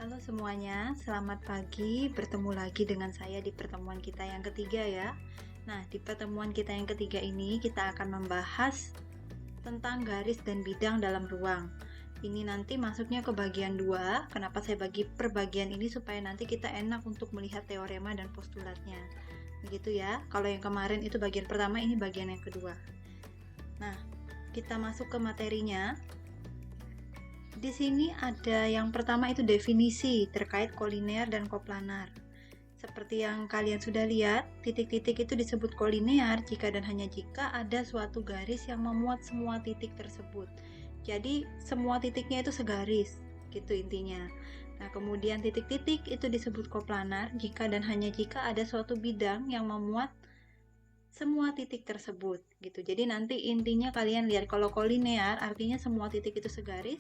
Halo semuanya, selamat pagi. Bertemu lagi dengan saya di pertemuan kita yang ketiga ya. Nah, di pertemuan kita yang ketiga ini kita akan membahas tentang garis dan bidang dalam ruang. Ini nanti masuknya ke bagian 2. Kenapa saya bagi per bagian ini supaya nanti kita enak untuk melihat teorema dan postulatnya. Begitu ya. Kalau yang kemarin itu bagian pertama, ini bagian yang kedua. Nah, kita masuk ke materinya. Di sini ada yang pertama itu definisi terkait kolinear dan koplanar. Seperti yang kalian sudah lihat, titik-titik itu disebut kolinear jika dan hanya jika ada suatu garis yang memuat semua titik tersebut. Jadi semua titiknya itu segaris, gitu intinya. Nah, kemudian titik-titik itu disebut koplanar jika dan hanya jika ada suatu bidang yang memuat semua titik tersebut, gitu. Jadi nanti intinya kalian lihat kalau kolinear artinya semua titik itu segaris.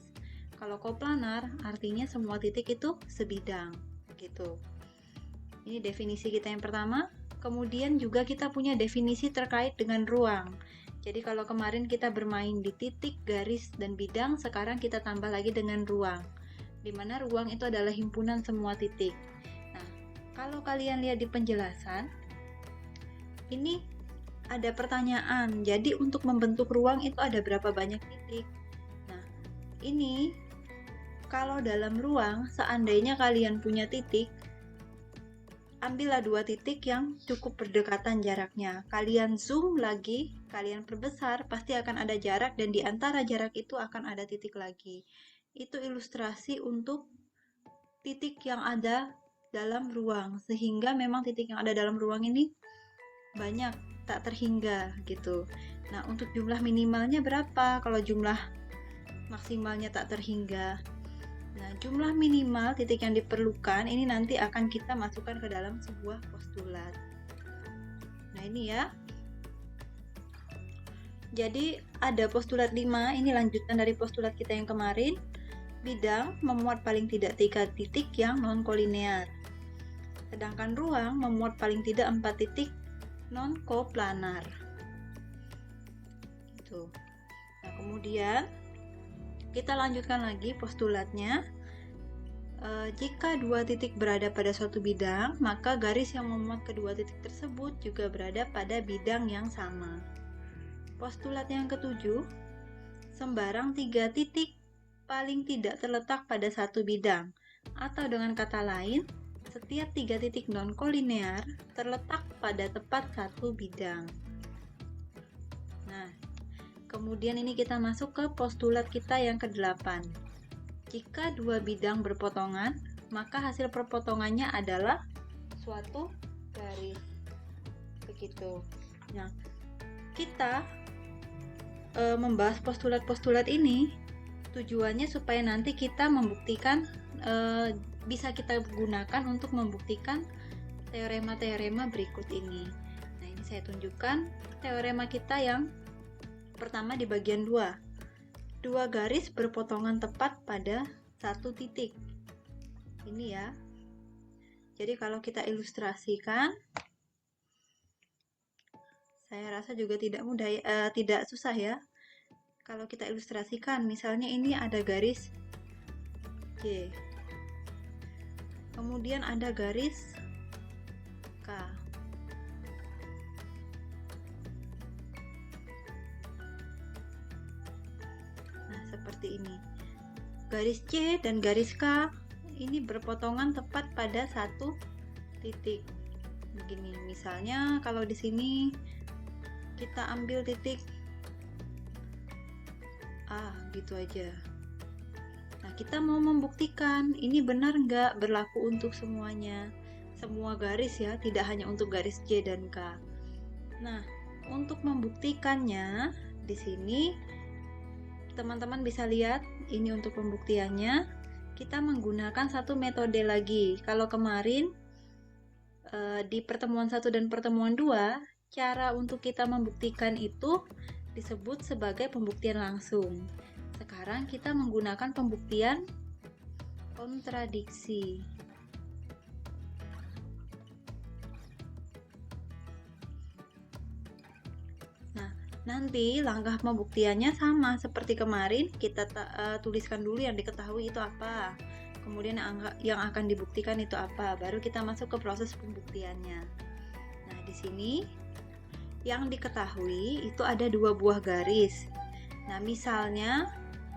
Kalau koplanar artinya semua titik itu sebidang, gitu. Ini definisi kita yang pertama. Kemudian juga kita punya definisi terkait dengan ruang. Jadi kalau kemarin kita bermain di titik, garis, dan bidang, sekarang kita tambah lagi dengan ruang. Di mana ruang itu adalah himpunan semua titik. Nah, kalau kalian lihat di penjelasan, ini ada pertanyaan. Jadi untuk membentuk ruang itu ada berapa banyak titik? Nah, ini kalau dalam ruang, seandainya kalian punya titik, ambillah 2 titik yang cukup berdekatan jaraknya. Kalian zoom lagi, kalian perbesar, pasti akan ada jarak dan di antara jarak itu akan ada titik lagi. Itu ilustrasi untuk titik yang ada dalam ruang, sehingga memang titik yang ada dalam ruang ini banyak, tak terhingga gitu. Nah, untuk jumlah minimalnya berapa? Kalau jumlah maksimalnya tak terhingga. Nah, jumlah minimal titik yang diperlukan ini nanti akan kita masukkan ke dalam sebuah postulat. Nah, ini ya. Jadi, ada postulat 5, ini lanjutan dari postulat kita yang kemarin. Bidang memuat paling tidak 3 titik yang non-kolinear. Sedangkan ruang memuat paling tidak 4 titik non-koplanar. Gitu. Nah, kemudian kita lanjutkan lagi postulatnya. Jika 2 titik berada pada suatu bidang, maka garis yang memuat kedua titik tersebut juga berada pada bidang yang sama. Postulat yang ketujuh, sembarang 3 titik paling tidak terletak pada satu bidang, atau dengan kata lain, setiap 3 titik non-kolinear terletak pada tepat satu bidang. Nah, kemudian ini kita masuk ke postulat kita yang ke-8. Jika 2 bidang berpotongan, maka hasil perpotongannya adalah suatu garis. Begitu. Nah, kita membahas postulat-postulat ini tujuannya supaya nanti kita membuktikan, bisa kita gunakan untuk membuktikan teorema-teorema berikut ini. Nah, ini saya tunjukkan teorema kita yang pertama di bagian 2. 2 garis berpotongan tepat pada satu titik. Ini ya. Jadi kalau kita ilustrasikan, saya rasa juga tidak mudah, tidak susah ya. Kalau kita ilustrasikan, misalnya ini ada garis J. Kemudian ada garis K. Seperti ini. Garis C dan garis K ini berpotongan tepat pada satu titik. Begini, misalnya kalau di sini kita ambil titik A, gitu aja. Nah, kita mau membuktikan ini benar nggak berlaku untuk semuanya. Semua garis ya, tidak hanya untuk garis C dan K. Nah, untuk membuktikannya di sini teman-teman bisa lihat ini untuk pembuktiannya kita menggunakan satu metode lagi. Kalau kemarin di pertemuan 1 dan pertemuan 2, cara untuk kita membuktikan itu disebut sebagai pembuktian langsung. Sekarang kita menggunakan pembuktian kontradiksi. Nanti langkah pembuktiannya sama seperti kemarin, kita tuliskan dulu yang diketahui itu apa. kemudian yang akan dibuktikan itu apa, baru kita masuk ke proses pembuktiannya. Nah, di sini yang diketahui itu ada 2 buah garis. Nah, misalnya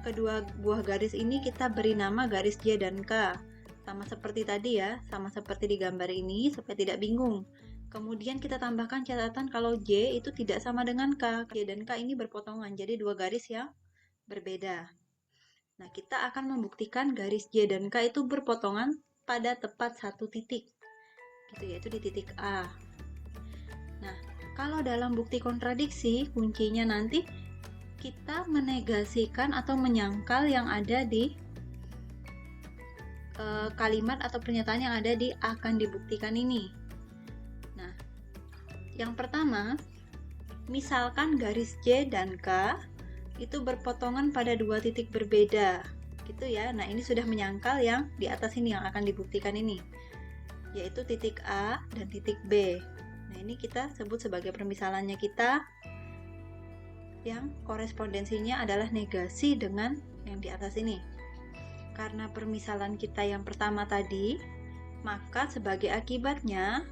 kedua buah garis ini kita beri nama garis J dan K. Sama seperti tadi ya, sama seperti di gambar ini supaya tidak bingung. Kemudian kita tambahkan catatan kalau J itu tidak sama dengan K. J dan K ini berpotongan, jadi 2 garis yang berbeda. Nah, kita akan membuktikan garis J dan K itu berpotongan pada tepat satu titik, gitu, yaitu di titik A. Nah, kalau dalam bukti kontradiksi, kuncinya nanti kita menegasikan atau menyangkal yang ada di kalimat atau pernyataan yang ada di akan dibuktikan ini. Nah, yang pertama, misalkan garis J dan K itu berpotongan pada 2 titik berbeda, gitu ya. Nah, ini sudah menyangkal yang di atas ini yang akan dibuktikan ini, yaitu titik A dan titik B. Nah, ini kita sebut sebagai permisalannya kita yang korespondensinya adalah negasi dengan yang di atas ini. Karena permisalan kita yang pertama tadi, maka sebagai akibatnya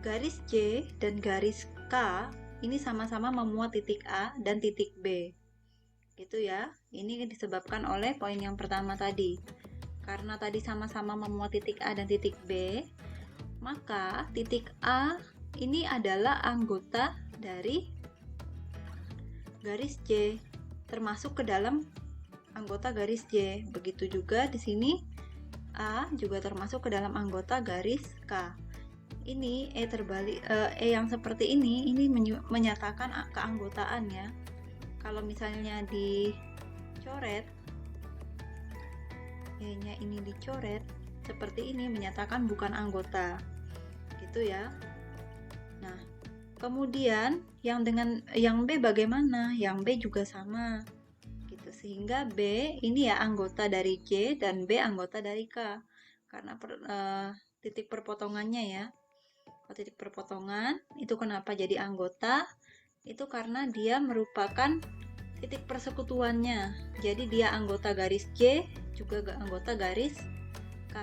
garis J dan garis K ini sama-sama memuat titik A dan titik B. Gitu ya. Ini disebabkan oleh poin yang pertama tadi. Karena tadi sama-sama memuat titik A dan titik B, maka titik A ini adalah anggota dari garis J, termasuk ke dalam anggota garis J. Begitu juga di sini A juga termasuk ke dalam anggota garis K. Ini terbalik, yang seperti ini menyatakan keanggotaan ya. Kalau misalnya dicoret, E-nya ini dicoret seperti ini, menyatakan bukan anggota, gitu ya. Nah, kemudian yang B bagaimana? Yang B juga sama. Sehingga B ini ya anggota dari J dan B anggota dari K, karena titik perpotongannya ya. Titik perpotongan itu kenapa jadi anggota? Itu karena dia merupakan titik persekutuannya, jadi dia anggota garis J juga anggota garis K.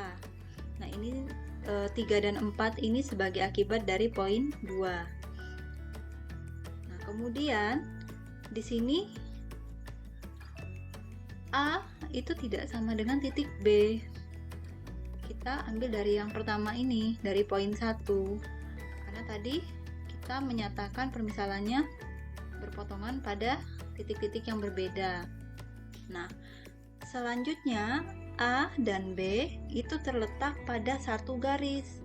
Nah, ini 3 dan 4 ini sebagai akibat dari poin 2. Nah, kemudian di sini A itu tidak sama dengan titik B. Kita ambil dari yang pertama ini, dari poin 1. Karena tadi kita menyatakan permisalannya berpotongan pada titik-titik yang berbeda. Nah, selanjutnya A dan B itu terletak pada satu garis.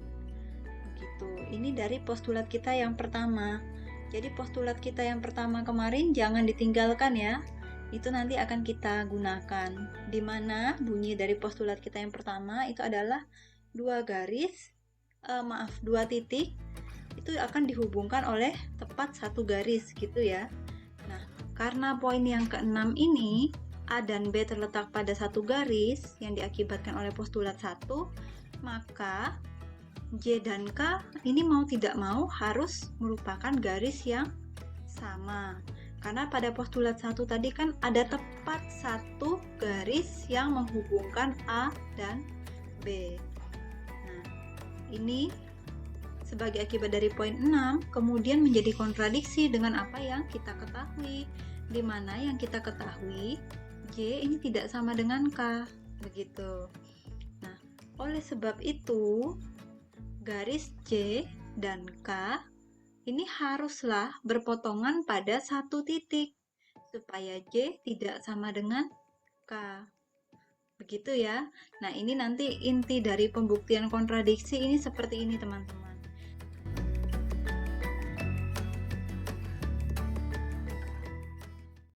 Begitu. Ini dari postulat kita yang pertama. Jadi postulat kita yang pertama kemarin jangan ditinggalkan ya. Itu nanti akan kita gunakan, di mana bunyi dari postulat kita yang pertama itu adalah 2 titik itu akan dihubungkan oleh tepat satu garis, gitu ya. Nah, karena poin yang ke-6 ini A dan B terletak pada satu garis yang diakibatkan oleh postulat 1, maka J dan K ini mau tidak mau harus merupakan garis yang sama. Karena pada postulat 1 tadi kan ada tepat satu garis yang menghubungkan A dan B. Nah, ini sebagai akibat dari poin 6 kemudian menjadi kontradiksi dengan apa yang kita ketahui, di mana yang kita ketahui J ini tidak sama dengan K, begitu. Nah, oleh sebab itu garis J dan K ini haruslah berpotongan pada satu titik supaya J tidak sama dengan K. Begitu ya. Nah, ini nanti inti dari pembuktian kontradiksi ini seperti ini, teman-teman.